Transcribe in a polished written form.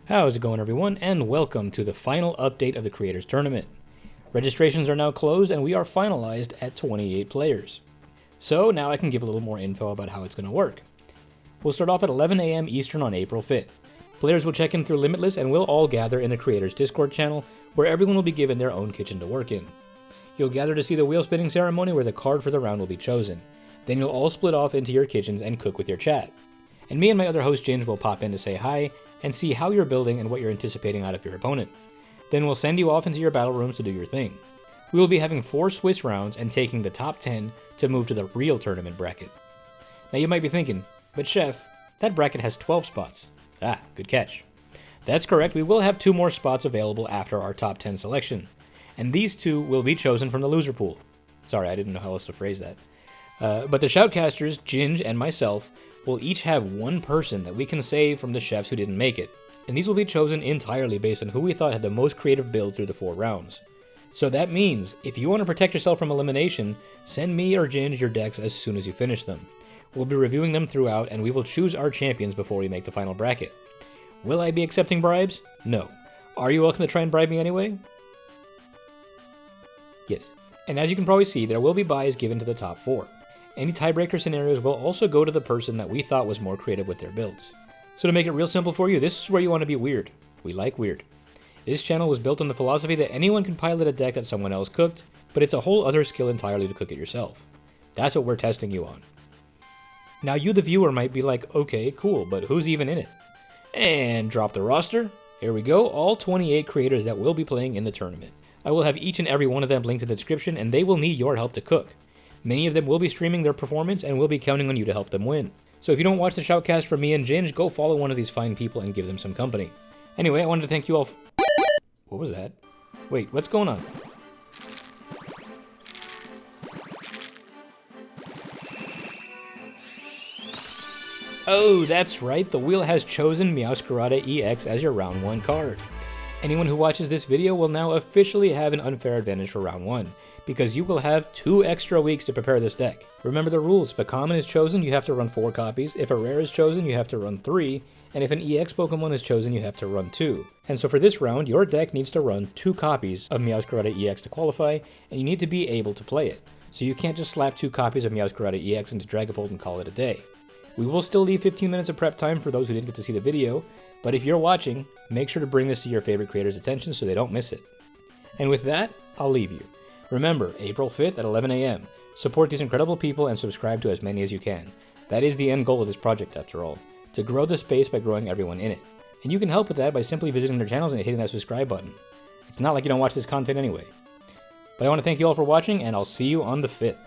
How's it going, everyone, and welcome to the final update of the Creators Tournament. Registrations are now closed and we are finalized at 28 players. So now I can give a little more info about how it's going to work. We'll start off at 11 a.m. Eastern on April 5th. Players will check in through Limitless and we'll all gather in the Creators Discord channel, where everyone will be given their own kitchen to work in. You'll gather to see the wheel spinning ceremony where the card for the round will be chosen. Then you'll all split off into your kitchens and cook with your chat. And me and my other host Ginge will pop in to say hi and see how you're building and what you're anticipating out of your opponent. Then we'll send you off into your battle rooms to do your thing. We will be having 4 Swiss rounds and taking the top 10 to move to the real tournament bracket. Now you might be thinking, but Chef, that bracket has 12 spots. Ah, good catch. That's correct, we will have 2 more spots available after our top 10 selection. And these 2 will be chosen from the loser pool. Sorry, I didn't know how else to phrase that. But the Shoutcasters, Ginge, and myself will each have 1 person that we can save from the chefs who didn't make it. And these will be chosen entirely based on who we thought had the most creative build through the 4 rounds. So that means, if you want to protect yourself from elimination, send me or Ginge your decks as soon as you finish them. We'll be reviewing them throughout and we will choose our champions before we make the final bracket. Will I be accepting bribes? No. Are you welcome to try and bribe me anyway? Yes. And as you can probably see, there will be buys given to the top 4. Any tiebreaker scenarios will also go to the person that we thought was more creative with their builds. So to make it real simple for you, this is where you want to be weird. We like weird. This channel was built on the philosophy that anyone can pilot a deck that someone else cooked, but it's a whole other skill entirely to cook it yourself. That's what we're testing you on. Now you the viewer might be like, okay, cool, but who's even in it? And drop the roster. Here we go, all 28 creators that will be playing in the tournament. I will have each and every one of them linked in the description and they will need your help to cook. Many of them will be streaming their performance and will be counting on you to help them win. So if you don't watch the shoutcast from me and Ginge, go follow one of these fine people and give them some company. Anyway, I wanted to thank you all. What was that? Wait, what's going on? Oh, that's right, the wheel has chosen Meowscarada EX as your round 1 card. Anyone who watches this video will now officially have an unfair advantage for round 1, because you will have 2 extra weeks to prepare this deck. Remember the rules, if a common is chosen, you have to run 4 copies, if a rare is chosen, you have to run 3, and if an EX Pokemon is chosen, you have to run 2. And so for this round, your deck needs to run 2 copies of Meowscarada EX to qualify, and you need to be able to play it. So you can't just slap 2 copies of Meowscarada EX into Dragapult and call it a day. We will still leave 15 minutes of prep time for those who didn't get to see the video, but if you're watching, make sure to bring this to your favorite creators' attention so they don't miss it. And with that, I'll leave you. Remember, April 5th at 11 a.m. Support these incredible people and subscribe to as many as you can. That is the end goal of this project, after all, to grow the space by growing everyone in it. And you can help with that by simply visiting their channels and hitting that subscribe button. It's not like you don't watch this content anyway. But I want to thank you all for watching, and I'll see you on the 5th.